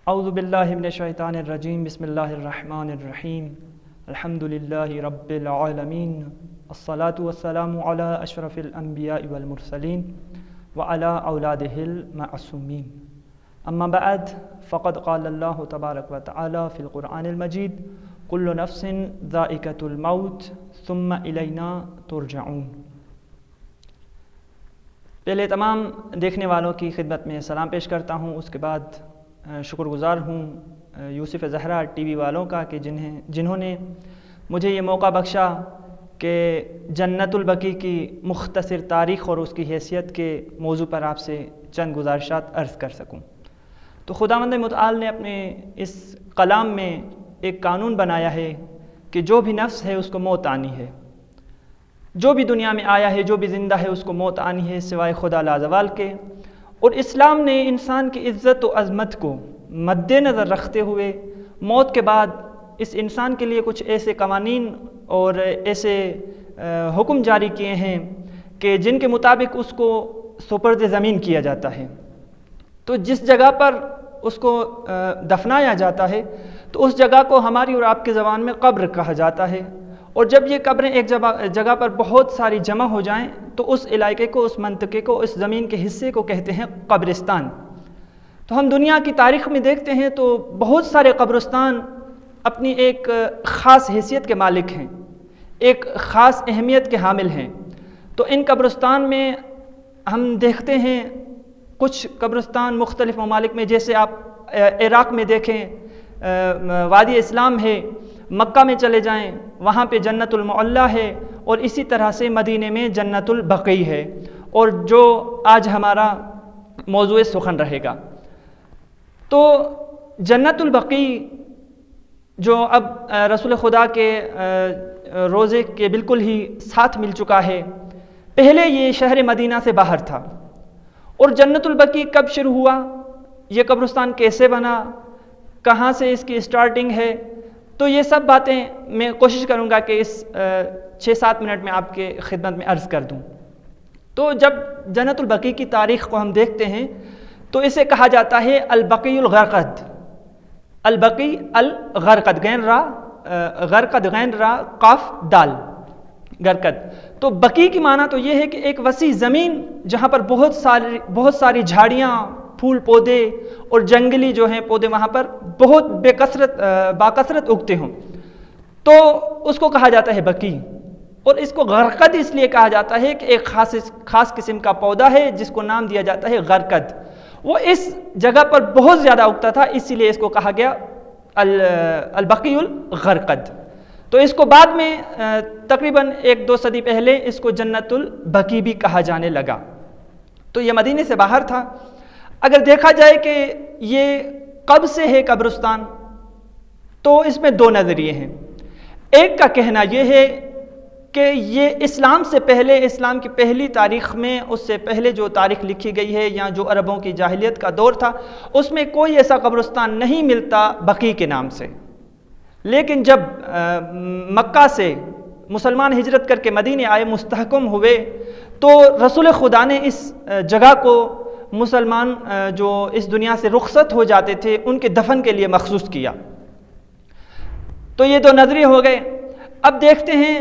اعوذ باللہ من الشیطان الرجیم بسم اللہ الرحمن الرحیم الحمدللہ رب العالمین الصلاة والسلام علی اشرف الانبیاء والمرسلین وعلی اولادہ المعصومین اما بعد فقد قال اللہ تبارک وتعالی فی القرآن المجید کل نفس ذائقۃ الموت ثم الینا ترجعون۔ پہلے تمام دیکھنے والوں کی خدمت میں سلام پیش کرتا ہوں، اس کے بعد شکر گزار ہوں یوسف زہرا ٹی وی والوں کا کہ جنہوں نے مجھے یہ موقع بخشا کہ جنت البقیع کی مختصر تاریخ اور اس کی حیثیت کے موضوع پر آپ سے چند گزارشات عرض کر سکوں۔ تو خداوند متعال نے اپنے اس کلام میں ایک قانون بنایا ہے کہ جو بھی نفس ہے اس کو موت آنی ہے، جو بھی دنیا میں آیا ہے، جو بھی زندہ ہے اس کو موت آنی ہے سوائے خدا لازوال کے۔ اور اسلام نے انسان کی عزت و عظمت کو مد نظر رکھتے ہوئے موت کے بعد اس انسان کے لیے کچھ ایسے قوانین اور ایسے حکم جاری کیے ہیں کہ جن کے مطابق اس کو سپرد زمین کیا جاتا ہے۔ تو جس جگہ پر اس کو دفنایا جاتا ہے تو اس جگہ کو ہماری اور آپ کی زبان میں قبر کہا جاتا ہے، اور جب یہ قبریں ایک جگہ پر بہت ساری جمع ہو جائیں تو اس علاقے کو، اس منطقے کو، اس زمین کے حصے کو کہتے ہیں قبرستان۔ تو ہم دنیا کی تاریخ میں دیکھتے ہیں تو بہت سارے قبرستان اپنی ایک خاص حیثیت کے مالک ہیں، ایک خاص اہمیت کے حامل ہیں۔ تو ان قبرستان میں ہم دیکھتے ہیں کچھ قبرستان مختلف ممالک میں، جیسے آپ عراق میں دیکھیں وادی اسلام ہے، مکہ میں چلے جائیں وہاں پہ جنت المعلا ہے، اور اسی طرح سے مدینے میں جنت البقیع ہے، اور جو آج ہمارا موضوع سخن رہے گا۔ تو جنت البقیع جو اب رسول خدا کے روزے کے بالکل ہی ساتھ مل چکا ہے، پہلے یہ شہر مدینہ سے باہر تھا۔ اور جنت البقیع کب شروع ہوا، یہ قبرستان کیسے بنا، کہاں سے اس کی سٹارٹنگ ہے، تو یہ سب باتیں میں کوشش کروں گا کہ اس 6-7 منٹ میں آپ کے خدمت میں عرض کر دوں۔ تو جب جنت البقیع کی تاریخ کو ہم دیکھتے ہیں تو اسے کہا جاتا ہے البقیع الغرقد، البقیع الغرقد، غرقد غین را قاف دال غرقد۔ تو بقیع کی معنی تو یہ ہے کہ ایک وسیع زمین جہاں پر بہت ساری جھاڑیاں، پھول پودے اور جنگلی جو ہیں پودے وہاں پر بہت باکثرت اگتے ہوں، تو اس کو کہا جاتا ہے بقیع۔ اور اس کو غرقد اس لیے کہا جاتا ہے کہ ایک خاص قسم کا پودا ہے جس کو نام دیا جاتا ہے غرقد، وہ اس جگہ پر بہت زیادہ اگتا تھا، اسی لیے اس کو کہا گیا البقیع الغرقد۔ تو اس کو بعد میں تقریباً 1-2 صدی پہلے اس کو جنت البقیع بھی کہا جانے لگا۔ تو یہ مدینے سے باہر تھا۔ اگر دیکھا جائے کہ یہ کب سے ہے قبرستان، تو اس میں 2 نظریے ہیں۔ ایک کا کہنا یہ ہے کہ یہ اسلام سے پہلے، اسلام کی پہلی تاریخ میں، اس سے پہلے جو تاریخ لکھی گئی ہے یا جو عربوں کی جاہلیت کا دور تھا، اس میں کوئی ایسا قبرستان نہیں ملتا بقیع کے نام سے۔ لیکن جب مکہ سے مسلمان ہجرت کر کے مدینے آئے، مستحکم ہوئے، تو رسول خدا نے اس جگہ کو مسلمان جو اس دنیا سے رخصت ہو جاتے تھے ان کے دفن کے لیے مخصوص کیا۔ تو یہ 2 نظریے ہو گئے۔ اب دیکھتے ہیں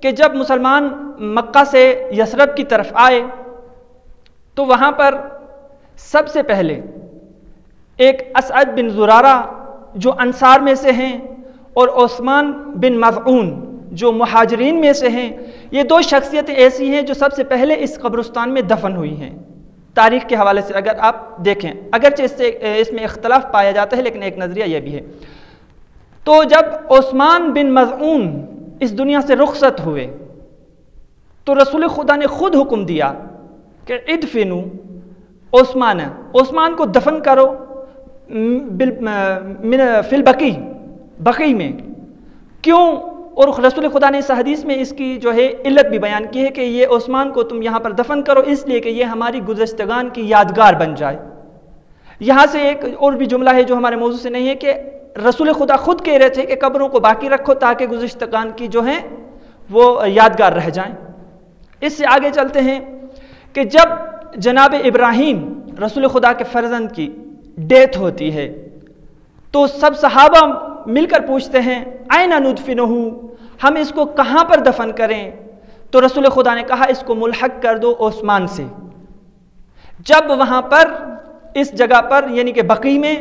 کہ جب مسلمان مکہ سے یثرب کی طرف آئے تو وہاں پر سب سے پہلے ایک اسعد بن زرارہ جو انصار میں سے ہیں، اور عثمان بن مظعون جو مہاجرین میں سے ہیں، یہ 2 شخصیتیں ایسی ہیں جو سب سے پہلے اس قبرستان میں دفن ہوئی ہیں۔ تاریخ کے حوالے سے اگر آپ دیکھیں، اگرچہ اس میں اختلاف پایا جاتا ہے لیکن ایک نظریہ یہ بھی ہے۔ تو جب عثمان بن مظعون اس دنیا سے رخصت ہوئے تو رسول خدا نے خود حکم دیا کہ ادفنوا عثمان کو دفن کرو فی البقیع، بقیع میں۔ کیوں؟ اور رسول خدا نے اس حدیث میں اس کی جو ہے علت بھی بیان کی ہے کہ یہ عثمان کو تم یہاں پر دفن کرو اس لیے کہ یہ ہماری گزشتگان کی یادگار بن جائے۔ یہاں سے ایک اور بھی جملہ ہے جو ہمارے موضوع سے نہیں ہے کہ رسول خدا خود کہہ رہے تھے کہ قبروں کو باقی رکھو تاکہ گزشتگان کی جو ہیں وہ یادگار رہ جائیں۔ اس سے آگے چلتے ہیں کہ جب جناب ابراہیم رسول خدا کے فرزند کی ڈیتھ ہوتی ہے تو سب صحابہ مل کر پوچھتے ہیں اَیْنَ نُدْفِنُهُ، ہم اس کو کہاں پر دفن کریں؟ تو رسول خدا نے کہا اس کو ملحق کر دو عثمان سے۔ جب وہاں پر اس جگہ پر یعنی کہ بقیع میں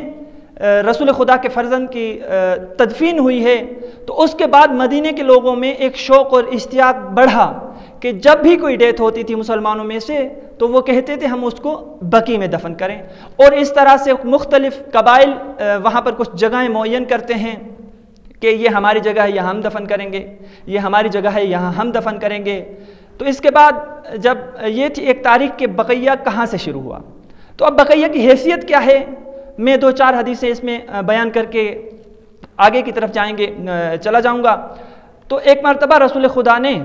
رسول خدا کے فرزند کی تدفین ہوئی ہے، تو اس کے بعد مدینے کے لوگوں میں ایک شوق اور اشتیاق بڑھا کہ جب بھی کوئی ڈیتھ ہوتی تھی مسلمانوں میں سے تو وہ کہتے تھے ہم اس کو بقیع میں دفن کریں، اور اس طرح سے مختلف قبائل وہاں پر کچھ جگہیں معین کرتے ہیں کہ یہ ہماری جگہ ہے یہاں ہم دفن کریں گے، یہ ہماری جگہ ہے یہاں ہم دفن کریں گے۔ تو اس کے بعد جب یہ تھی ایک تاریخ کہ بقیہ کہاں سے شروع ہوا، تو اب بقیہ کی حیثیت کیا ہے، میں 2-4 حدیثیں اس میں بیان کر کے آگے کی طرف چلا جاؤں گا۔ تو ایک مرتبہ رسول خدا نے،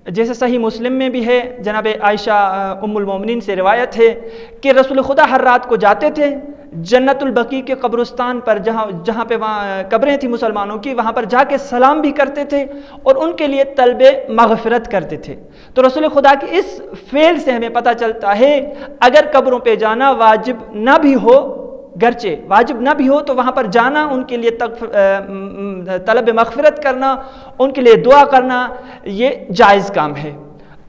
جیسے صحیح مسلم میں بھی ہے، جناب عائشہ ام المومنین سے روایت ہے کہ رسول خدا ہر رات کو جاتے تھے جنت البقیع کے قبرستان پر، جہاں پہ وہاں قبریں تھیں مسلمانوں کی، وہاں پر جا کے سلام بھی کرتے تھے اور ان کے لیے طلب مغفرت کرتے تھے۔ تو رسول خدا کی اس فعل سے ہمیں پتہ چلتا ہے اگر قبروں پہ جانا واجب نہ بھی ہو، گرچہ واجب نہ بھی ہو، تو وہاں پر جانا، ان کے لیے طلب مغفرت کرنا، ان کے لیے دعا کرنا، یہ جائز کام ہے۔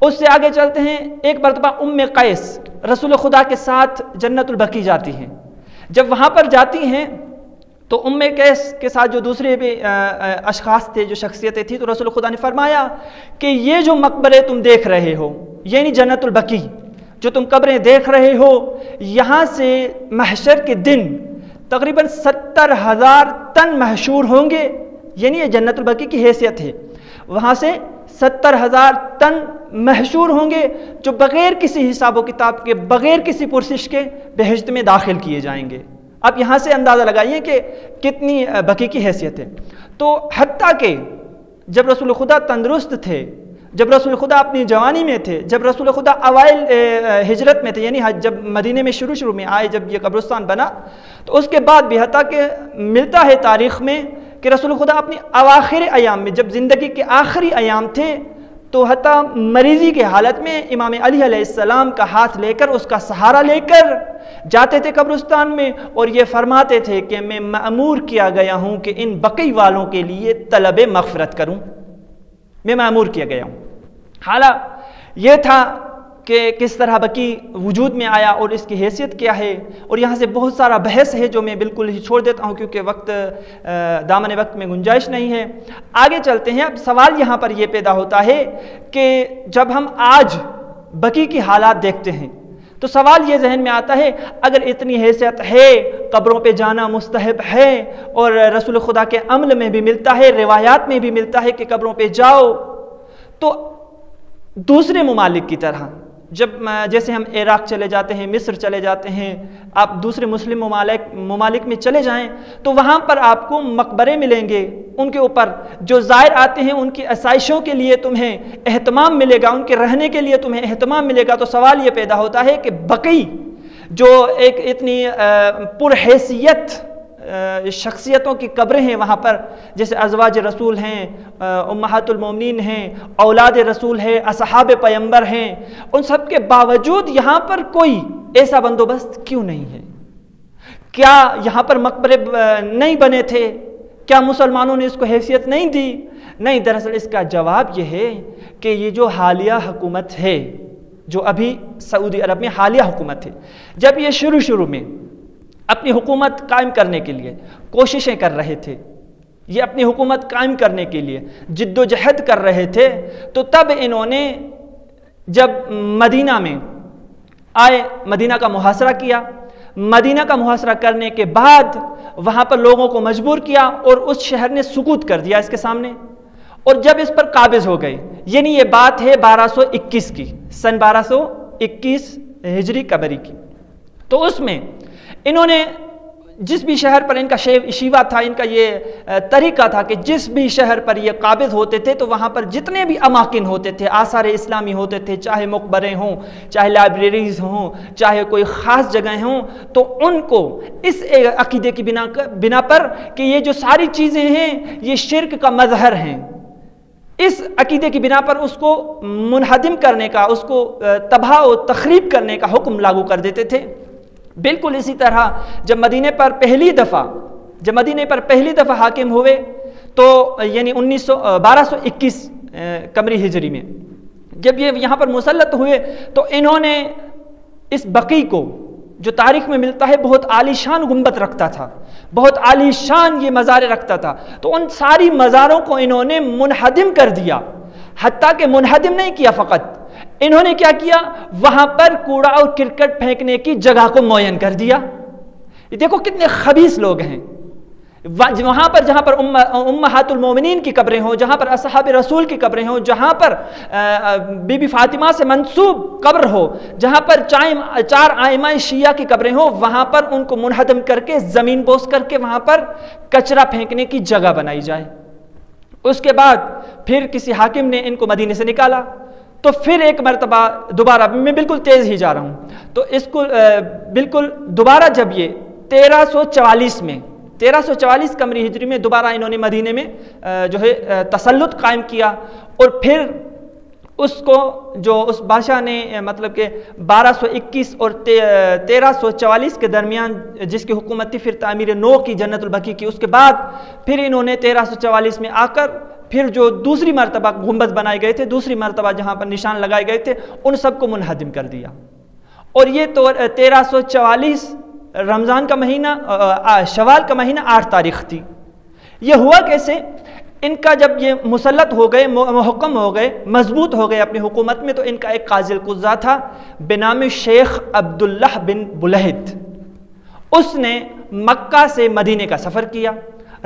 اس سے آگے چلتے ہیں، ایک مرتبہ ام قیس رسول خدا کے ساتھ جنت البقیع جاتی ہیں۔ جب وہاں پر جاتی ہیں تو ام قیس کے ساتھ جو دوسرے بھی اشخاص تھے، جو شخصیتیں تھیں، تو رسول خدا نے فرمایا کہ یہ جو مقبرے تم دیکھ رہے ہو، یعنی جنت البقیع جو تم قبریں دیکھ رہے ہو، یہاں سے محشر کے دن تقریباً 70,000 طن محشور ہوں گے، یعنی یہ جنت البقیع کی حیثیت ہے، وہاں سے 70,000 طن محشور ہوں گے جو بغیر کسی حساب و کتاب کے، بغیر کسی پرسش کے بہشت میں داخل کیے جائیں گے۔ اب یہاں سے اندازہ لگائیے کہ کتنی بقیع کی حیثیت ہے۔ تو حتیٰ کہ جب رسول خدا تندرست تھے، جب رسول خدا اپنی جوانی میں تھے، جب رسول خدا اوائل ہجرت میں تھے، یعنی جب مدینے میں شروع میں آئے، جب یہ قبرستان بنا، تو اس کے بعد بھی حتیٰ کہ ملتا ہے تاریخ میں کہ رسول خدا اپنی اواخر ایام میں، جب زندگی کے آخری ایام تھے، تو حتیٰ مریضی کے حالت میں امام علی علیہ السلام کا ہاتھ لے کر، اس کا سہارا لے کر جاتے تھے قبرستان میں، اور یہ فرماتے تھے کہ میں مأمور کیا گیا ہوں کہ ان بقیع والوں کے لیے طلب مغفرت کروں، میں مأمور کیا گیا ہوں۔ حالہ یہ تھا کہ کس طرح بقیع وجود میں آیا اور اس کی حیثیت کیا ہے، اور یہاں سے بہت سارا بحث ہے جو میں بالکل ہی چھوڑ دیتا ہوں کیونکہ دامن وقت میں گنجائش نہیں ہے۔ آگے چلتے ہیں۔ اب سوال یہاں پر یہ پیدا ہوتا ہے کہ جب ہم آج بقیع کی حالات دیکھتے ہیں تو سوال یہ ذہن میں آتا ہے، اگر اتنی حیثیت ہے، قبروں پہ جانا مستحب ہے، اور رسول خدا کے عمل میں بھی ملتا ہے، روایات میں بھی ملتا ہے کہ قبروں پہ جاؤ، تو دوسرے ممالک کی طرح جب جیسے ہم عراق چلے جاتے ہیں، مصر چلے جاتے ہیں، آپ دوسرے مسلم ممالک میں چلے جائیں تو وہاں پر آپ کو مقبرے ملیں گے، ان کے اوپر جو زائر آتے ہیں ان کی آسائشوں کے لیے تمہیں اہتمام ملے گا، ان کے رہنے کے لیے تمہیں اہتمام ملے گا۔ تو سوال یہ پیدا ہوتا ہے کہ بقیع جو ایک اتنی پرحیثیت شخصیتوں کی قبریں ہیں وہاں پر، جیسے ازواج رسول ہیں، امہات المومنین ہیں، اولاد رسول ہے، اصحاب پیمبر ہیں، ان سب کے باوجود یہاں پر کوئی ایسا بندوبست کیوں نہیں ہے؟ کیا یہاں پر مقبرے نہیں بنے تھے؟ کیا مسلمانوں نے اس کو حیثیت نہیں دی؟ نہیں، دراصل اس کا جواب یہ ہے کہ یہ جو حالیہ حکومت ہے، جو ابھی سعودی عرب میں حالیہ حکومت ہے، جب یہ شروع میں اپنی حکومت قائم کرنے کے لیے کوششیں کر رہے تھے، یہ اپنی حکومت قائم کرنے کے لیے جد و جہد کر رہے تھے، تو تب انہوں نے جب مدینہ میں آئے، مدینہ کا محاصرہ کیا، مدینہ کا محاصرہ کرنے کے بعد وہاں پر لوگوں کو مجبور کیا اور اس شہر نے سقوط کر دیا اس کے سامنے، اور جب اس پر قابض ہو گئی، یعنی یہ بات ہے 1221 کی، سن 1221 ہجری قمری کی، تو اس میں انہوں نے جس بھی شہر پر ان کا شیوا تھا، ان کا یہ طریقہ تھا کہ جس بھی شہر پر یہ قابض ہوتے تھے تو وہاں پر جتنے بھی اماکن ہوتے تھے، آثار اسلامی ہوتے تھے، چاہے مقبرے ہوں، چاہے لائبریریز ہوں، چاہے کوئی خاص جگہیں ہوں، تو ان کو اس عقیدے کی بنا پر کہ یہ جو ساری چیزیں ہیں یہ شرک کا مظہر ہیں، اس عقیدے کی بنا پر اس کو منہدم کرنے کا، اس کو تباہ و تخریب کرنے کا حکم لاگو کر دیتے تھے۔ بالکل اسی طرح جب مدینے پر پہلی دفعہ جب مدینے پر پہلی دفعہ حاکم ہوئے تو یعنی 1221 قمری ہجری میں جب یہ یہاں پر مسلط ہوئے تو انہوں نے اس بقی کو جو تاریخ میں ملتا ہے بہت عالی شان گنبد رکھتا تھا، بہت عالی شان یہ مزاریں رکھتا تھا، تو ان ساری مزاروں کو انہوں نے منہدم کر دیا۔ حتیٰ کہ منہدم نہیں کیا، فقط انہوں نے کیا کیا، وہاں پر کوڑا اور کرکٹ پھینکنے کی جگہ کو معین کر دیا۔ دیکھو کتنے خبیث لوگ ہیں۔ وہاں پر جہاں پر امہات المومنین کی قبریں ہوں، جہاں پر اصحاب رسول کی قبریں ہوں، جہاں پر بی بی فاطمہ سے منسوب قبر ہو، جہاں پر 4 ائمہ شیعہ کی قبریں ہوں، وہاں پر ان کو منہدم کر کے زمین بوس کر کے وہاں پر کچرا پھینکنے کی جگہ بنائی جائے۔ اس کے بعد پھر کسی حاکم نے ان کو مدینے سے نکالا، تو پھر ایک مرتبہ دوبارہ، میں بالکل تیز ہی جا رہا ہوں، تو اس کو بالکل دوبارہ جب یہ 1344 قمری ہجری میں دوبارہ انہوں نے مدینے میں جو ہے تسلط قائم کیا، اور پھر اس کو جو اس بادشاہ نے مطلب کہ 1221 اور 1344 کے درمیان جس کی حکومت تھی، پھر تعمیر نو کی جنت البقیع کی، اس کے بعد پھر انہوں نے 1344 میں آ کر پھر جو دوسری مرتبہ گنبد بنائے گئے تھے، دوسری مرتبہ جہاں پر نشان لگائے گئے تھے، ان سب کو منہدم کر دیا۔ اور یہ تو 1344 رمضان کا مہینہ، شوال کا مہینہ 8 تاریخ تھی۔ یہ ہوا کیسے؟ ان کا جب یہ مسلط ہو گئے، محکم ہو گئے، مضبوط ہو گئے اپنی حکومت میں، تو ان کا ایک قاضی القضاء تھا بنام شیخ عبداللہ بن بلہد۔ اس نے مکہ سے مدینے کا سفر کیا،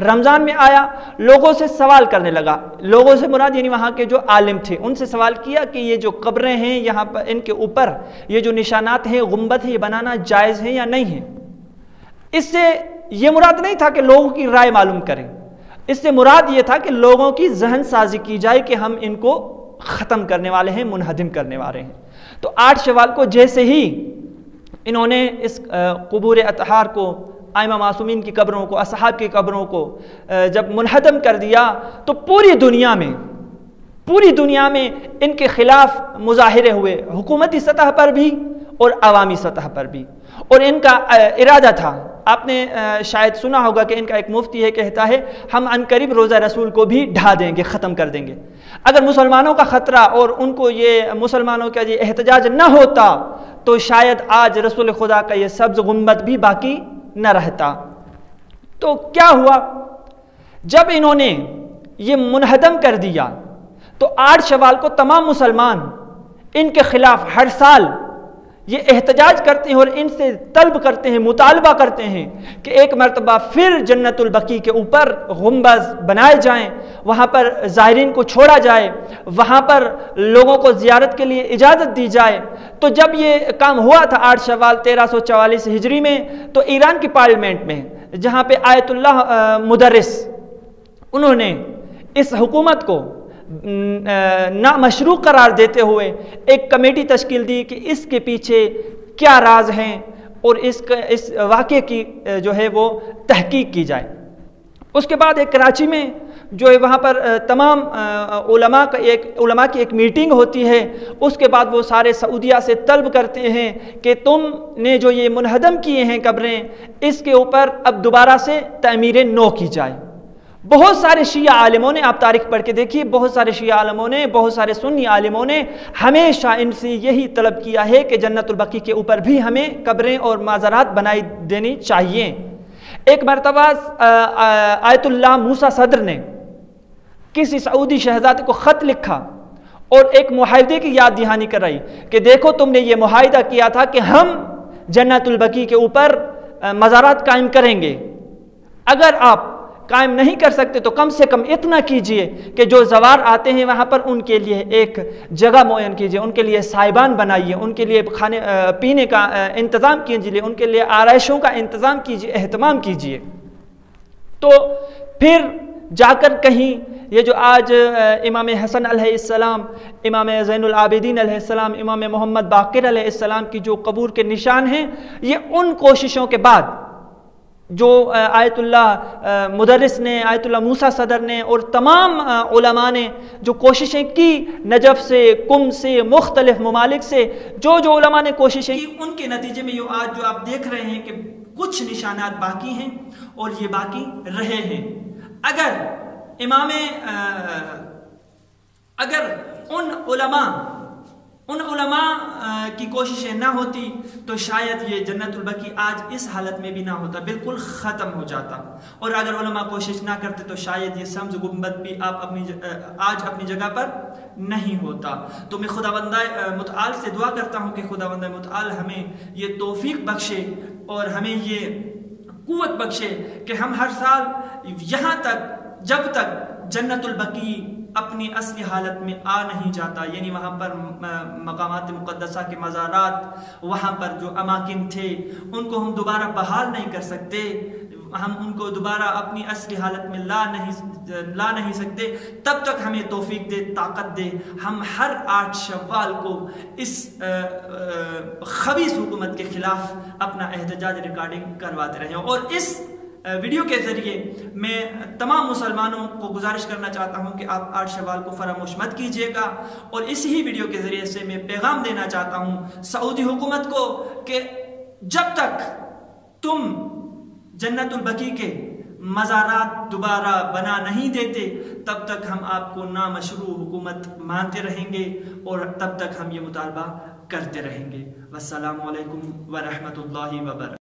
رمضان میں آیا، لوگوں سے سوال کرنے لگا، لوگوں سے مراد یعنی وہاں کے جو عالم تھے ان سے سوال کیا کہ یہ جو قبریں ہیں یہاں پر، ان کے اوپر یہ جو نشانات ہیں، گنبد ہے، یہ بنانا جائز ہے یا نہیں ہے؟ اس سے یہ مراد نہیں تھا کہ لوگوں کی رائے معلوم کریں، اس سے مراد یہ تھا کہ لوگوں کی ذہن سازی کی جائے کہ ہم ان کو ختم کرنے والے ہیں، منہدم کرنے والے ہیں۔ تو 8 شوال کو جیسے ہی انہوں نے اس قبور اطہار کو، ائمہ معصومین کی قبروں کو، اصحاب کی قبروں کو جب منہدم کر دیا، تو پوری دنیا میں ان کے خلاف مظاہرے ہوئے، حکومتی سطح پر بھی اور عوامی سطح پر بھی۔ اور ان کا ارادہ تھا، آپ نے شاید سنا ہوگا کہ ان کا ایک مفتی ہے، کہتا ہے ہم عنقریب روزہ رسول کو بھی ڈھا دیں گے، ختم کر دیں گے۔ اگر مسلمانوں کا خطرہ اور ان کو یہ مسلمانوں کا یہ احتجاج نہ ہوتا تو شاید آج رسول خدا کا یہ سبز گنبد بھی باقی نہ رہتا۔ تو کیا ہوا؟ جب انہوں نے یہ منہدم کر دیا تو 8 شوال کو تمام مسلمان ان کے خلاف ہر سال یہ احتجاج کرتے ہیں اور ان سے طلب کرتے ہیں، مطالبہ کرتے ہیں کہ ایک مرتبہ پھر جنت البقیع کے اوپر گنبد بنائے جائیں، وہاں پر زائرین کو چھوڑا جائے، وہاں پر لوگوں کو زیارت کے لیے اجازت دی جائے۔ تو جب یہ کام ہوا تھا 8 شوال 1344 ہجری میں، تو ایران کی پارلیمنٹ میں جہاں پہ آیت اللہ مدرس، انہوں نے اس حکومت کو نامشروع قرار دیتے ہوئے ایک کمیٹی تشکیل دی کہ اس کے پیچھے کیا راز ہیں اور اس واقعے کی جو ہے وہ تحقیق کی جائے۔ اس کے بعد ایک کراچی میں جو ہے وہاں پر تمام علماء کی ایک میٹنگ ہوتی ہے، اس کے بعد وہ سارے سعودیہ سے طلب کرتے ہیں کہ تم نے جو یہ منہدم کیے ہیں قبریں، اس کے اوپر اب دوبارہ سے تعمیر نو کی جائے۔ بہت سارے شیعہ عالموں نے، آپ تاریخ پڑھ کے دیکھیے، بہت سارے شیعہ عالموں نے، بہت سارے سنی عالموں نے ہمیشہ ان سے یہی طلب کیا ہے کہ جنت البقیع کے اوپر بھی ہمیں قبریں اور مزارات بنائی دینی چاہیے۔ ایک مرتبہ آیت اللہ موسیٰ صدر نے کسی سعودی شہزادے کو خط لکھا اور ایک معاہدے کی یاد دہانی کرائی کہ دیکھو تم نے یہ معاہدہ کیا تھا کہ ہم جنت البقیع کے اوپر مزارات قائم کریں گے، اگر آپ قائم نہیں کر سکتے تو کم سے کم اتنا کیجئے کہ جو زوار آتے ہیں وہاں پر ان کے لیے ایک جگہ معین کیجئے، ان کے لیے سائبان بنائیے، ان کے لیے کھانے پینے کا انتظام کیجئے، ان کے لیے آرائشوں کا انتظام کیجئے، اہتمام کیجئے۔ تو پھر جا کر کہیں یہ جو آج امام حسن علیہ السلام، امام زین العابدین علیہ السلام، امام محمد باقر علیہ السلام کی جو قبور کے نشان ہیں، یہ ان کوششوں کے بعد جو آیت اللہ مدرس نے، آیت اللہ موسیٰ صدر نے اور تمام علماء نے جو کوششیں کی، نجف سے، قم سے، مختلف ممالک سے جو علماء نے کوششیں کی، ان کے نتیجے میں آج جو آپ دیکھ رہے ہیں کہ کچھ نشانات باقی ہیں اور یہ باقی رہے ہیں۔ اگر ان علماء کی کوششیں نہ ہوتی تو شاید یہ جنت البقیع آج اس حالت میں بھی نہ ہوتا، بالکل ختم ہو جاتا۔ اور اگر علماء کوشش نہ کرتے تو شاید یہ سمز گنبد بھی آج اپنی جگہ پر نہیں ہوتا۔ تو میں خداوند متعال سے دعا کرتا ہوں کہ خداوند متعال ہمیں یہ توفیق بخشے اور ہمیں یہ قوت بخشے کہ ہم ہر سال یہاں تک، جب تک جنت البقیع اپنی اصلی حالت میں آ نہیں جاتا، یعنی وہاں پر مقامات مقدسہ کے مزارات، وہاں پر جو اماکن تھے ان کو ہم دوبارہ بحال نہیں کر سکتے، ہم ان کو دوبارہ اپنی اصلی حالت میں لا نہیں سکتے، تب تک ہمیں توفیق دے، طاقت دے، ہم ہر 8 شوال کو اس خبیث حکومت کے خلاف اپنا احتجاج ریکارڈنگ کرواتے رہیں۔ اور اس ویڈیو کے ذریعے میں تمام مسلمانوں کو گزارش کرنا چاہتا ہوں کہ آپ 8 شوال کو فراموش مت کیجیے گا، اور اسی ویڈیو کے ذریعے سے میں پیغام دینا چاہتا ہوں سعودی حکومت کو کہ جب تک تم جنت البقیع کے مزارات دوبارہ بنا نہیں دیتے تب تک ہم آپ کو نامشروع حکومت مانتے رہیں گے اور تب تک ہم یہ مطالبہ کرتے رہیں گے۔ والسلام علیکم ورحمۃ اللہ وبرکاتہ۔